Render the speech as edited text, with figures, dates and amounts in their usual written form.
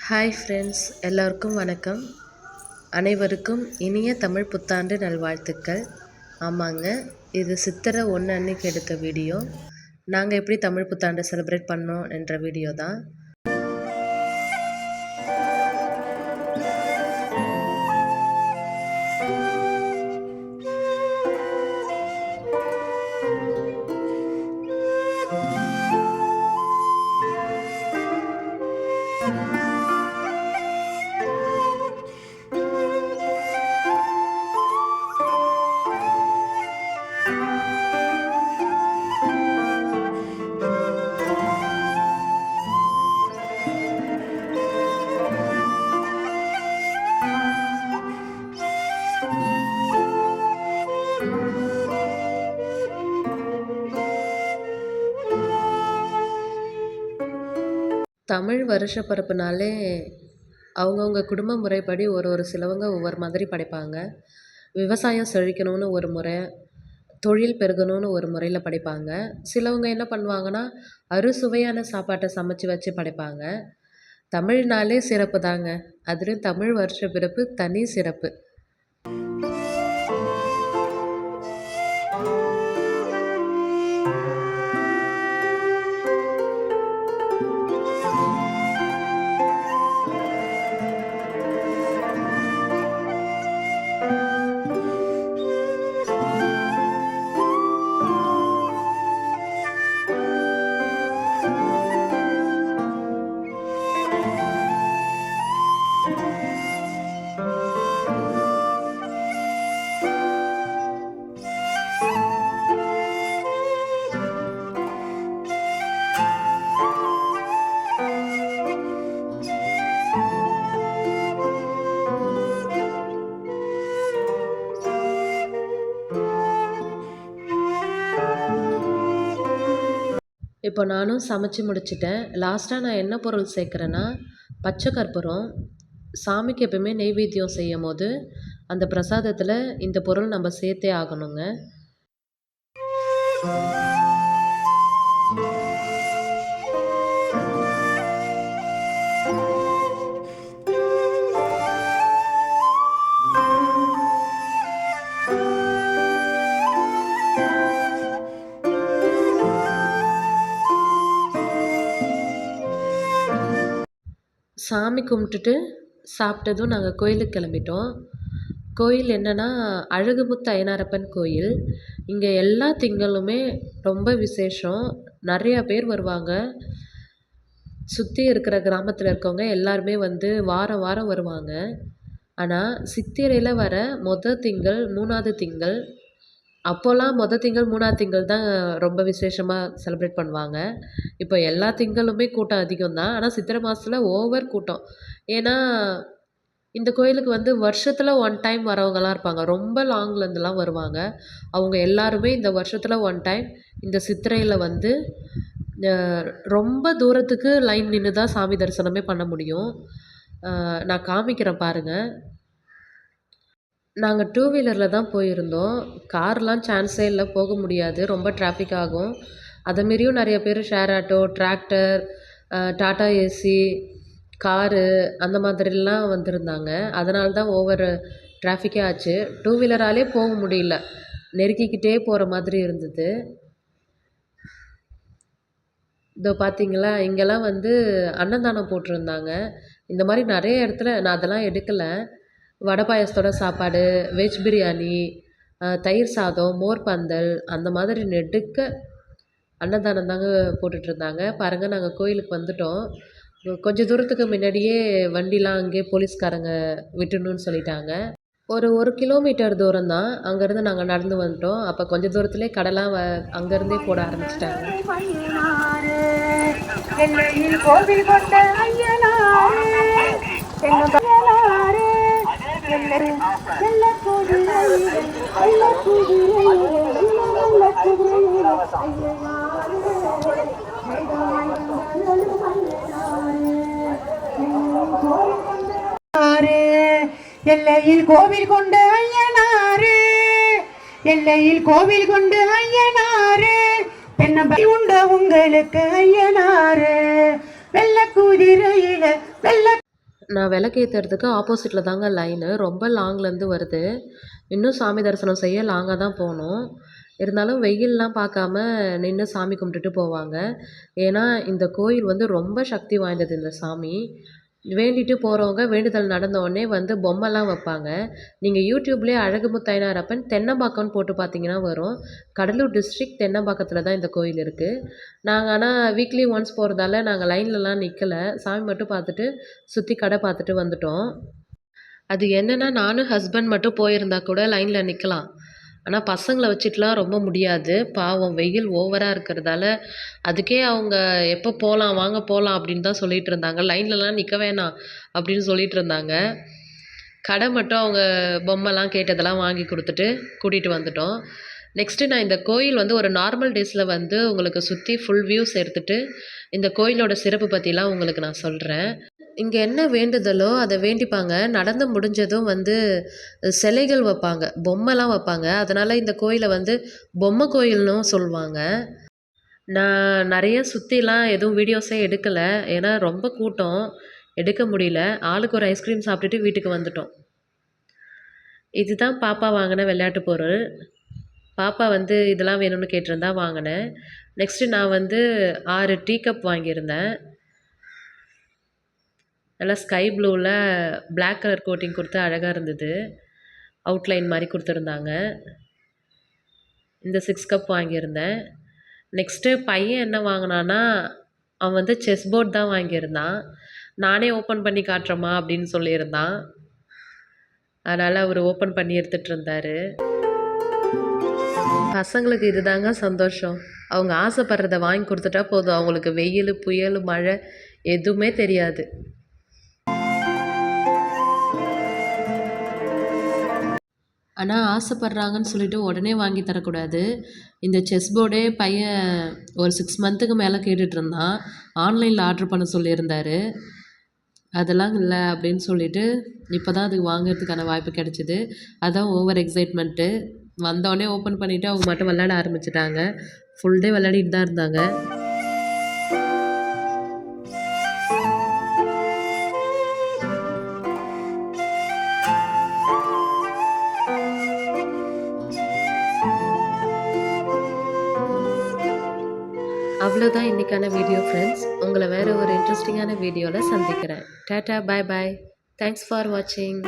Hi friends, எல்லோருக்கும் வணக்கம். அனைவருக்கும் இனிய தமிழ் புத்தாண்டு நல்வாழ்த்துக்கள். ஆமாங்க, இது சித்திரை 1 அன்னைக்கு எடுத்த வீடியோ. நாங்கள் எப்படி தமிழ் புத்தாண்டு செலிப்ரேட் பண்ணோம் என்ற வீடியோ தான். தமிழ் வருஷ பிறப்புனாலே அவங்கவுங்க குடும்ப முறைப்படி ஒரு சிலவங்க ஒவ்வொரு மாதிரி படைப்பாங்க. விவசாயம் செழிக்கணும்னு ஒரு முறை, தொழில் பெருகணும்னு ஒரு முறையில் படைப்பாங்க. சிலவங்க என்ன பண்ணுவாங்கன்னா, அறுசுவையான சாப்பாட்டை சமைச்சு வச்சு படைப்பாங்க. தமிழ்னாலே சிறப்பு தாங்க. அதுலேயும் தமிழ் வருஷ பிறப்பு தனி சிறப்பு. இப்போ நானும் சமைச்சு முடிச்சிட்டேன். லாஸ்ட்டாக நான் என்ன பொருள் சேர்க்குறேன்னா, பச்சை கற்பூரம். சாமிக்கு எப்பவுமே நெய்வேத்தியம் செய்யும் போது அந்த பிரசாதத்தில் இந்த பொருள் நம்ம சேர்த்தே ஆகணுங்க. சாமி கும்பிட்டுட்டு சாப்பிட்டதும் நாங்கள் கோயிலுக்கு கிளம்பிட்டோம். கோயில் என்னென்னா, அழகுமுத்து ஐயனாரப்பன் கோயில். இங்கே எல்லா திங்களுமே ரொம்ப விசேஷம். நிறையா பேர் வருவாங்க. சுற்றி இருக்கிற கிராமத்தில் இருக்கவங்க எல்லாருமே வந்து வாரம் வாரம் வருவாங்க. ஆனால் சித்திரையில் வர திங்கள் 3வது திங்கள், அப்போல்லாம் திங்கள் 3வது திங்கள் தான் ரொம்ப விசேஷமாக செலிப்ரேட் பண்ணுவாங்க. இப்போ எல்லா திங்களுமே கூட்டம் அதிகம் தான். ஆனால் சித்திரை மாதத்துல ஓவர் கூட்டம். ஏன்னா இந்த கோயிலுக்கு வந்து வருஷத்தில் 1 டைம் வரவங்கலாம் இருப்பாங்க. ரொம்ப லாங்லேருந்துலாம் வருவாங்க. அவங்க எல்லாருமே இந்த வருஷத்தில் 1 டைம் இந்த சித்திரையில் வந்து ரொம்ப தூரத்துக்கு லைன் நின்று தான் சாமி தரிசனமே பண்ண முடியும். நான் காமிக்கிறேன் பாருங்கள். நாங்கள் 2 வீலரில் தான் போயிருந்தோம். கார்லாம் சான்ஸே இல்லை, போக முடியாது, ரொம்ப டிராஃபிக் ஆகும். அதை மீறியும் நிறைய பேர் share auto, tractor, Tata AC, car அந்த மாதிரிலாம் வந்திருந்தாங்க. அதனால தான் ஓவர் டிராஃபிக்கே ஆச்சு. 2 வீலராலே போக முடியல, நெருக்கிக்கிட்டே போகிற மாதிரி இருந்தது. இதோ பார்த்தீங்களா, இங்கெல்லாம் வந்து அன்னதானம் போட்டிருந்தாங்க. இந்த மாதிரி நிறைய இடத்துல நான் அதெல்லாம் எடுக்கலை. வடை பாயாசத்தோட சாப்பாடு, வெஜ் பிரியாணி, தயிர் சாதம், மோர் பந்தல் அந்த மாதிரி நெடுக்க அன்னதானம் தாங்க போட்டுட்ருந்தாங்க. பாருங்கள், நாங்கள் கோயிலுக்கு வந்துட்டோம். கொஞ்சம் தூரத்துக்கு முன்னாடியே வண்டிலாம் அங்கேயே போலீஸ்காரங்க விட்டுணுன்னு சொல்லிட்டாங்க. ஒரு 1 கிலோமீட்டர் தூரம் தான். அங்கேருந்து நாங்கள் நடந்து வந்துட்டோம். அப்போ கொஞ்சம் தூரத்துலேயே கடைலாம் அங்கேருந்தே போட ஆரம்பிச்சிட்டாங்க. எல்லையில் கோவில் கொண்டு ஐயனாரு, எல்லையில் கோவில் கொண்டு ஐயனாரு, தென்னம்பை உண்ட உங்களுக்கு ஐயனாரு, வெள்ள குதிரையில வெள்ள நான் விளக்கேத்துறதுக்கு ஆப்போசிட்டில் தாங்க லைனு. ரொம்ப லாங்லேருந்து வருது. இன்னும் சாமி தரிசனம் செய்ய லாங்கா தான் போணும். இருந்தாலும் வெயில்லாம் பார்க்காம நின்னு சாமி கும்பிட்டுட்டு போவாங்க. ஏன்னா, இந்த கோயில் வந்து ரொம்ப சக்தி வாய்ந்தது இந்த சாமி. வேண்டிட்டு போறவங்க வேண்டுதல் நடந்த உடனே வந்து பொம்மைலாம் வைப்பாங்க. நீங்க யூடியூப்லயே அழகுமுத்து தென்னம்பாக்கம்னு போட்டு பார்த்தீங்கன்னா வரும். கடலூர் டிஸ்ட்ரிக்ட் தென்னம்பாக்கத்தில தான் இந்த கோயில் இருக்கு. நாங்க ஆனா வீக்லி ஒன்ஸ் போறதால நாங்க லைன்லலாம் நிக்கல. சாமி மட்டும் பார்த்துட்டு, சுத்தி கடை பார்த்துட்டு வந்துட்டோம். அது என்னன்னா, நானும் ஹஸ்பண்ட் மட்டும் போயிருந்தா கூட லைன்ல நிக்கலாம். ஆனா, பசங்கள வச்சுட்டுலாம் ரொம்ப முடியாது. பாவம் வெயில் ஓவரா இருக்கிறதால, அதுக்கே அவங்க "எப்போ போலாம், வாங்க போலாம்" அப்படின்னு தான் சொல்லிட்டு இருந்தாங்க. "லைன்லலாம் நிக்க வேணாம்" அப்படின்னு சொல்லிட்டு இருந்தாங்க. கடை மட்டும் அவங்க பொம்மைலாம் கேட்டதெல்லாம் வாங்கி குடுத்துட்டு, கூட்டிட்டு வந்துட்டோம். நெக்ஸ்ட்டு நான் இந்த கோயில் வந்து ஒரு நார்மல் டேஸ்ல வந்து உங்களுக்கு சுத்தி ஃபுல் வியூஸ் எடுத்துட்டு, இந்த கோயிலோட சிறப்பு பத்திலாம் உங்களுக்கு நான் சொல்றேன். இங்க என்ன வேண்டுதலோ அத வேண்டிப்பாங்க. நடந்து முடிஞ்சதும் வந்து சிலைகள் வப்பாங்க. பொம்மைலாம் வப்பாங்க. அதனால இந்த கோயில வந்து பொம்மை கோயில்ன்னும் சொல்வாங்க. நான் நெறைய சுத்திலாம் எதுவும் வீடியோஸே எடுக்கல. ஏன்னா ரொம்ப கூட்டம். எடுக்க முடியல. ஆளுக்கு ஒரு ஐஸ்கிரீம் சாப்பிட்டுட்டு வீட்டுக்கு வந்துட்டோம். இதுதான் பாப்பா வாங்குன விளையாட்டு பொருள். பாப்பா வந்து இதெல்லாம் வேணும்னு கேட்டிருந்தா வாங்குனேன். நெக்ஸ்ட்டு நான் வந்து 6 டீ கப் வாங்கியிருந்தேன். நல்லா ஸ்கை ப்ளூவில் பிளாக் கலர் கோட்டிங் கொடுத்து அழகாக இருந்தது. அவுட்லைன் மாதிரி கொடுத்துருந்தாங்க. இந்த 6 கப் வாங்கியிருந்தேன். நெக்ஸ்ட்டு பையன் என்ன வாங்கினான்னா, அவன் வந்து செஸ் போர்ட் தான் வாங்கியிருந்தான். நானே ஓப்பன் பண்ணி காட்டுறேம்மா அப்படின்னு சொல்லியிருந்தான். அதனால் அவர் ஓப்பன் பண்ணி எடுத்துகிட்டு இருந்தார். பசங்களுக்கு இதுதாங்க சந்தோஷம். அவங்க ஆசைப்படுறத வாங்கி கொடுத்துட்டா போதும். அவங்களுக்கு வெயில், புயல், மழை எதுவுமே தெரியாது. ஆனா ஆசைப்படுறாங்கன்னு சொல்லிட்டு உடனே வாங்கி தரக்கூடாது. இந்த செஸ் போர்டே பையன் ஒரு 6 மந்த்துக்கு மேலே கேட்டுட்ருந்தான். ஆன்லைனில் ஆர்டர் பண்ண சொல்லியிருந்தாரு. அதெல்லாம் இல்ல அப்படின்னு சொல்லிட்டு, இப்போ தான் அது வாங்குறதுக்கான வாய்ப்பு கிடைச்சது. அதான் ஓவர் எக்ஸைட்மெண்ட்டு. வந்தோடனே ஓப்பன் பண்ணிவிட்டு அவங்க மட்டும் விளையாட ஆரம்பிச்சுட்டாங்க. ஃபுல் டே விளையாடிட்டு தான் இருந்தாங்க. அவ்வளோதான் இன்னைக்கான வீடியோ ஃப்ரெண்ட்ஸ். உங்கள வேற ஒரு இன்ட்ரெஸ்டிங்கான வீடியோல சந்திக்கிறேன். Tata, bye bye. Thanks for வாட்சிங்.